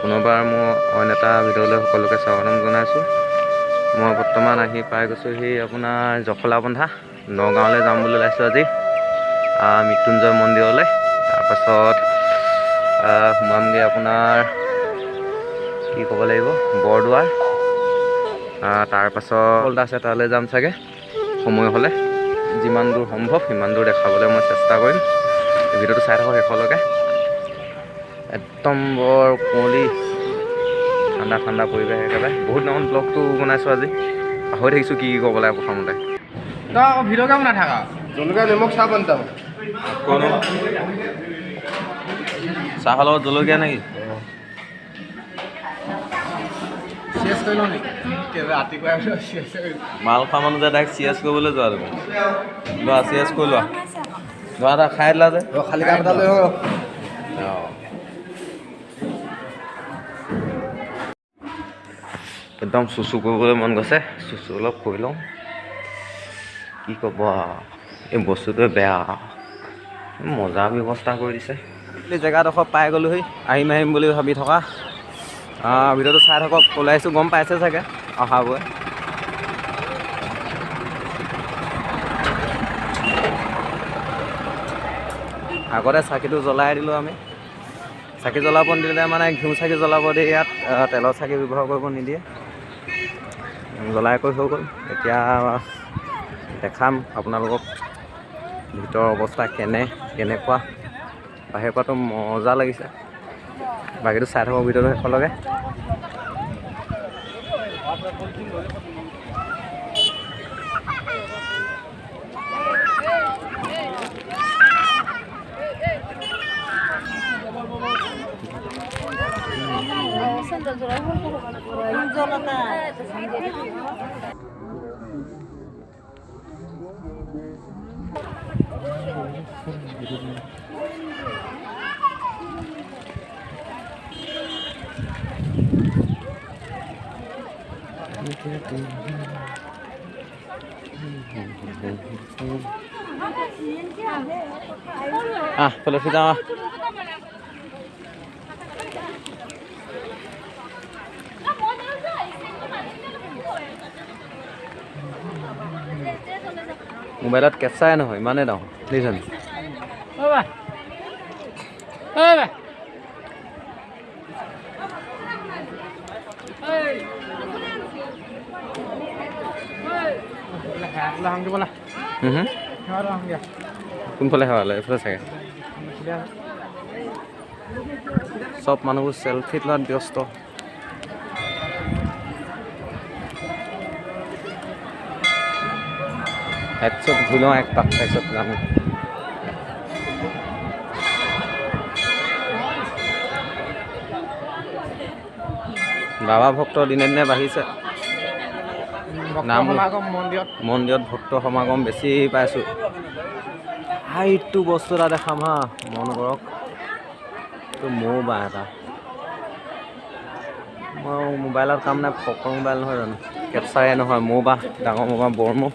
পুনৰবাৰ মোৰ অইন এটা ভিডিঅ'লৈ সকলোকে স্বাগতম জনাইছোঁ। মই বৰ্তমান আহি পাই গৈছোঁহি আপোনাৰ জখলাবন্ধা নগাঁৱলৈ যাম বুলি ওলাইছোঁ আজি মৃত্যুঞ্জয় মন্দিৰলৈ। তাৰপাছত সোমামগৈ আপোনাৰ কি ক'ব লাগিব বৰদোৱাৰ, তাৰপাছত আছে তালৈ যাম চাগে সময় হ'লে। যিমান দূৰ সম্ভৱ সিমান দূৰ দেখাবলৈ মই চেষ্টা কৰিম। ভিডিঅ'টো চাই থাকক শেষলৈকে। একদম বৰ কুঁৱলী ঠাণ্ডা ঠাণ্ডা পৰিৱেশ একেবাৰে। বহুত দিনাখন ব্লগটো বনাইছোঁ আজি, পাহৰি থাকিছোঁ কি ক'ব লাগে প্ৰথমতে। তই আকৌ ভিডিঅ' কাম নাথাকা জলকীয়া নিমখ চাহ পানী যাব চাহৰ লগত জলকীয়া নেকি? চিএছ কৰি লওঁ নেকি ৰাতিপুৱাই মাল খোৱা মানুহ যে ডাইৰেক্ট চিএছ কৰিবলৈ যোৱা তুমি লোৱা চিএছ কৰি লোৱা। লোৱা এটা খাই দিলা যে খালী কাম এটা লৈ আহোঁ। একদম চুচু কৰিবলৈ মন গৈছে, চুচু অলপ কৰি লওঁ। কি ক'ব এই বস্তুটোৱে বেয়া, মজা ব্যৱস্থা কৰি দিছে। এই জেগাডোখৰ পাই গ'লোহি, আহিম বুলি ভাবি থকা। ভিডিঅ'টো চাই থাকক, ওলাইছোঁ গম পাইছে চাগে অহাবোৰে। আগতে চাকিটো জ্বলাই দিলোঁ আমি। চাকি জ্বলাব নিদিলে মানে ঘিউ চাকি জ্বলাব দিয়ে, ইয়াত তেলৰ চাকি ব্যৱহাৰ কৰিব নিদিয়ে। জ্বলাই কৰি হৈ গ'ল। এতিয়া দেখাম আপোনালোকক ভিতৰৰ অৱস্থা কেনেকুৱা। বাহিৰৰ পৰাতো মজা লাগিছে, বাকীটো চাই থাকক ভিডিঅ'টো শেষলৈকে। Kalau kita মোবাইলত কেপচাৰে নহয়, ইমানেই ডাঙৰ দেখিছেনে? কোনফালে হেৱালে? এইফালে চাগে। চব মানুহবোৰ চেলফি লোৱাত ব্যস্ত। একচত ঘূৰি লওঁ এক পাক, তাৰপিছত যাম। বাবা ভক্ত দিনে দিনে বাঢ়িছে। নাম মন্দিৰত ভক্ত সমাগম বেছি পাইছোঁ। এইটো বস্তু এটা দেখাম হা, মন কৰক। এইটো মৌ বাঁহ এটা। মই মোবাইলত কাম নাই, ফকৰ মোবাইল নহয় জানো, কেপচাৰে নহয়, মৌ বাঁহ, ডাঙৰ মৌ বাঁহ, বৰ মৌ।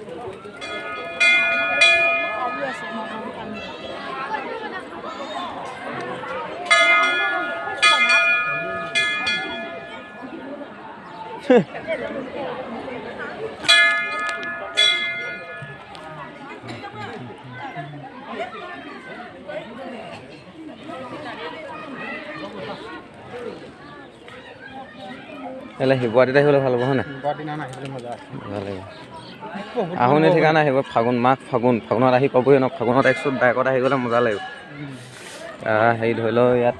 গুৱাহাটীত আহিবলৈ ভাল হ'ব হয় নাই? ভাল লাগিব। আহোঁনি ঠিকানা আহিব ফাগুনত আহি পাবহি ন। ফাগুনত একচুত বাইকত আহি গ'লে মজা লাগিব। হেৰি ধৰি লওক ইয়াত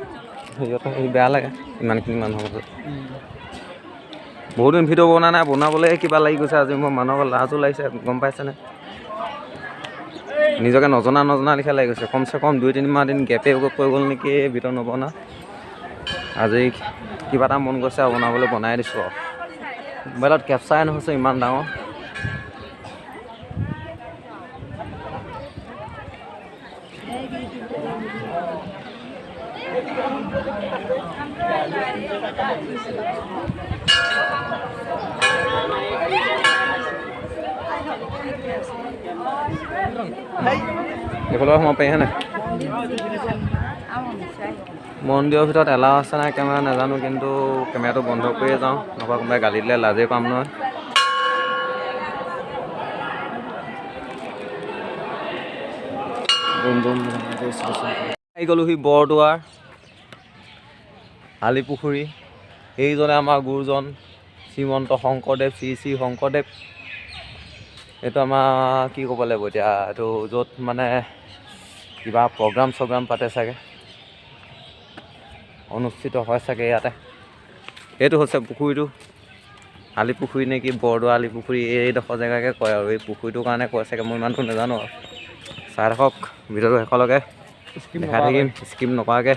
হেৰি বেয়া লাগে ইমানখিনি মানুহৰ মাজত। বহুত দিন ভিডিঅ' বনোৱা নাই, বনাবলৈ কিবা লাগি গৈছে আজি। মোৰ মানুহৰ লাজো লাগিছে, গম পাইছেনে? নিজকে নজনা লিখা লাগি গৈছে। কমচে কম 2-3 মাহ দিন গেপে কৈ গ'ল নেকি ভিডিঅ' নবনা। আজি কিবা এটা মন গৈছে আৰু বনাবলৈ বনাই দিছোঁ আৰু। মোবাইলত কেপচাৰে নহৈছে ইমান ডাঙৰ। এইফালে সোমাব পাৰি হয় নাই? মন্দিৰৰ ভিতৰত এলাও আছে নাই কেমেৰা নাজানো, কিন্তু কেমেৰাটো বন্ধ কৰিয়ে যাওঁ, নহ'বা কোনোবাই গালি দিলে লাজেই পাম নহয়। আহি গ'লোহি বৰদোৱাৰ আলি পুখুৰী। এইজনে আমাৰ গুৰুজন শ্ৰীমন্ত শংকৰদেৱ, শ্ৰী শ্ৰী শংকৰদেৱ। এইটো আমাৰ কি ক'ব লাগিব এতিয়া, এইটো য'ত মানে কিবা প্ৰগ্ৰাম চগ্ৰাম পাতে চাগে, অনুষ্ঠিত হয় চাগে ইয়াতে। এইটো হৈছে পুখুৰীটো, আলি পুখুৰী নে কি, বৰদোৱা আলি পুখুৰী এইডোখৰ জেগাকে কয় আৰু। এই পুখুৰীটোৰ কাৰণে কয় চাগে, মই ইমানটো নাজানো আৰু। চাই থাকক ভিডিঅ'টো শেষলৈকে, দেখাই থাকিম স্কিপ নকৰাকৈ,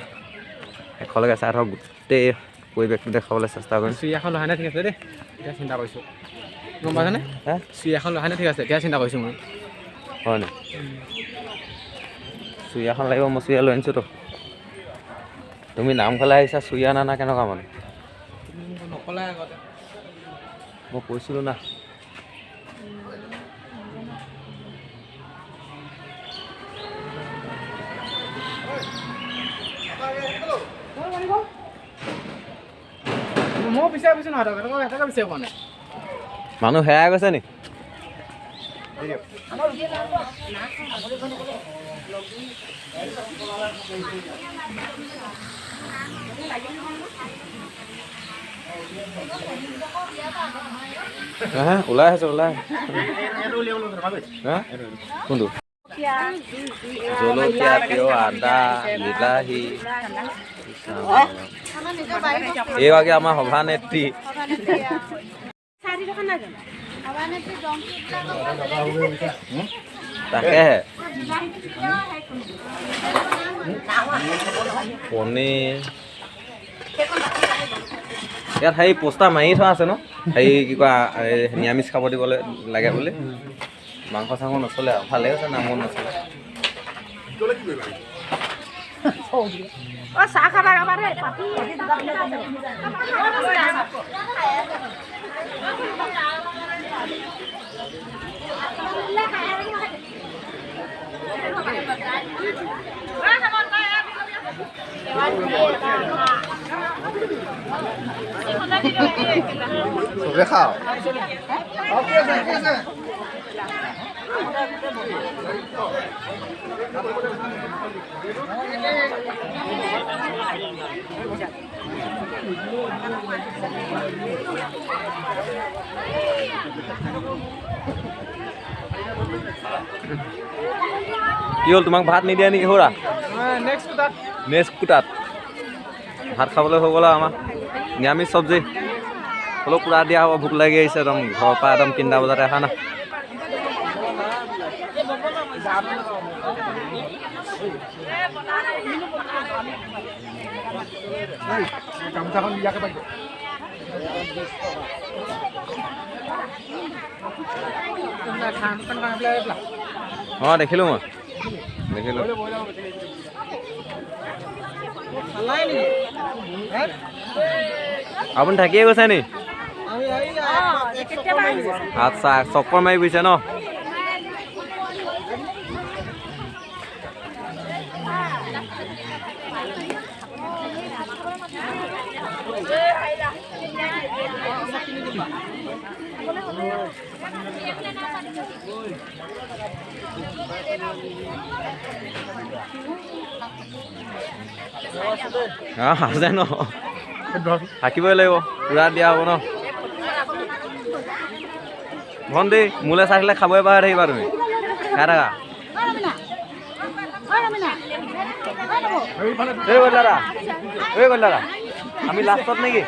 শেষলৈকে চাই থাকক। গোটেই পৰিৱেশটো দেখাবলৈ চেষ্টা কৰিম। চুই এখন লহানে ঠিক আছে দেই, এতিয়া চিন্তা কৰিছোঁ, গম পাইছানে? চুই এখন লহানে ঠিক আছে, এতিয়া চিন্তা কৰিছোঁ মই। হয় নি? চুৰিয়াখন লাগিব, মই চুৰিয়া লৈ আনিছোঁতো। তুমি নামঘৰলৈ আহিছা, চুৰিয়া নানা কেনেকুৱা মানে? নকলাই আগতে মই কৈছিলোঁ না। মই বিচাৰি পাইছোঁ নহয়, মই এটাকে বিচাৰি পোৱা নাই। মানুহ হেৰাই গৈছে নি? ওলাই আহিছে, ওলাই কোনটো? জলকীয়া, তিয়হ, আদা, বিলাহী। এইভাগে আমাৰ সভানেত্ৰী। তাকেহে পনীৰ। ইয়াত হেৰি পোষ্টাৰ মাৰি থোৱা আছে ন, হেৰি কি কয় নিৰামিষ খাব দিবলৈ লাগে বুলি। মাংস চাংস নচলে আৰু, ভালেই হৈছে নামো নচলে। চাহ খাবা খাবা দেই। চবে খাওঁ। কি হ'ল, তোমাক ভাত নিদিয়ে নেকি সৌৰা? নেক্সট কোটাত ভাত খাবলৈ হৈ গ'ল আৰু আমাৰ নিৰামিষ চব্জি হ'লেও পূৰা দিয়া হ'ব। ভোক লাগি আহিছে একদম, ঘৰৰ পৰা একদম 3টা বজাতে অহা না। অঁ দেখিলোঁ, মই দেখিলোঁ। আপুনি থাকিয়ে গৈছে নি? আচ্ছা, চক্কৰ মাৰি গৈছে ন? আছে ন, থাকিবই লাগিব, পূৰা দিয়া হ'ব ন। ভণ্টি মোলৈ চাই থাকিলে খাবই পাহৰি থাকিবা তুমি, খাই থাকা। এই গ'লাৰা, এই গ'লাৰা, আমি লাষ্টত নেকি?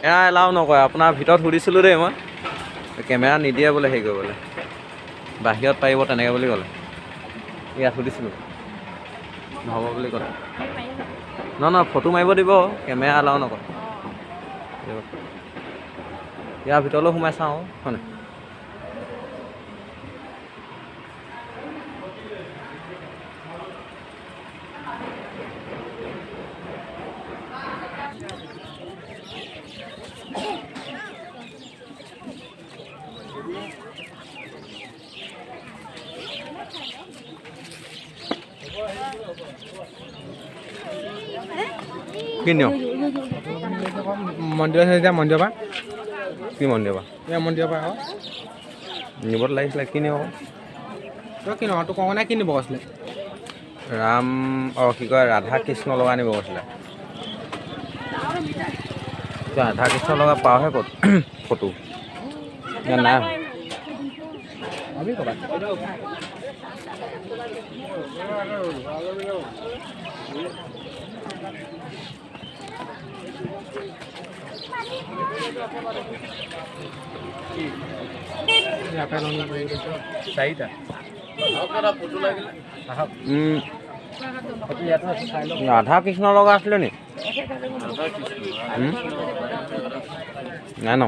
এয়া এলাও নকৰে, আপোনাৰ ভিতৰত সুধিছিলোঁ দেই মই, কেমেৰা নিদিয়ে বোলে হেৰি কৰিবলৈ, বাহিৰত পাৰিব তেনেকৈ বুলি ক'লে। ইয়াত সুধিছিলোঁ, নহ'ব বুলি ক'লে। নহয় ফটো মাৰিব দিব, কেমেৰা এলাও নকৰে। ইয়াৰ ভিতৰলৈ সোমাই চাওঁ হয়নে? কি নিয়ম মন্দিৰত আছে যেতিয়া মন্দিৰৰ পৰা কি মন্দিৰ পৰা এয়া মন্দিৰৰ পৰা আকৌ নিবত লাগিছিলে কি নিয়ম তই কি নহয় তোৰ কওঁ কি নিব কৈছিলে ৰাম কি কয় ৰাধা কৃষ্ণ লগা আনিব কৈছিলে ৰাধা কৃষ্ণ লগা পাওঁহে ক'ত ফটো নাই ভাবি ক'ৰবাত চাৰিটা ৰাধা কৃষ্ণ লগা আছিলে নি নাই ন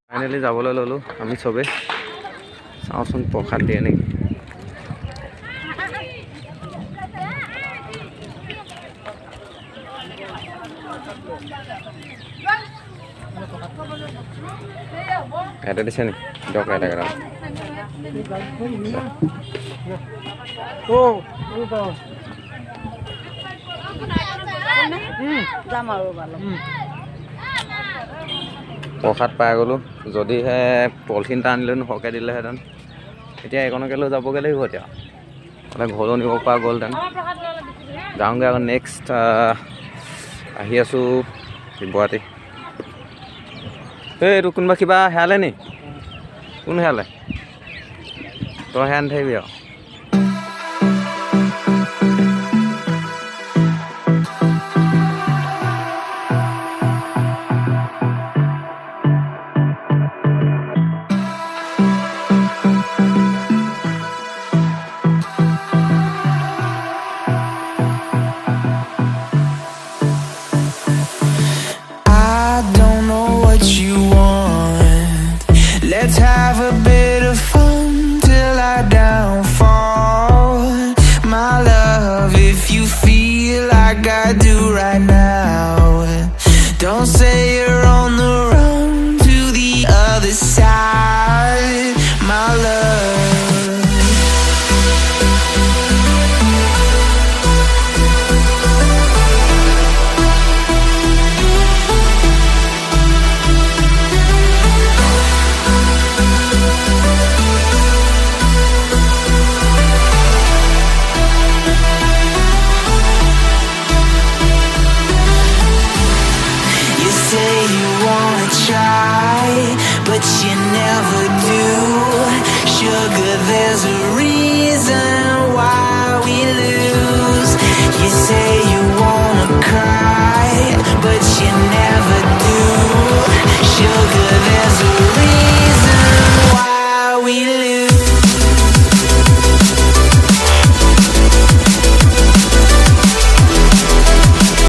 ফাইনেলি যাবলৈ ল'লোঁ আমি চবেই চাওঁচোন প্ৰসাদ দিয়ে নেকি এটা দিছে নি দিয়ক এটা কেইটা প্ৰসাদ পাই গ'লোঁ যদিহে পলিথিন এটা আনিলেনো সৰহকৈ দিলেহেঁতেন এতিয়া এইকণকে লৈ যাবগৈ লাগিব এতিয়া মানে ঘৰলৈ নিব পৰা গ'লহেঁতেন যাওঁগৈ আকৌ নেক্সট আহি আছোঁ গুৱাহাটী এইটো কোনোবা কিবা হেৰালে নি কোন হেৰালে তই হেৰাই নাথাকিবি আৰু I don't know what you want. Let's have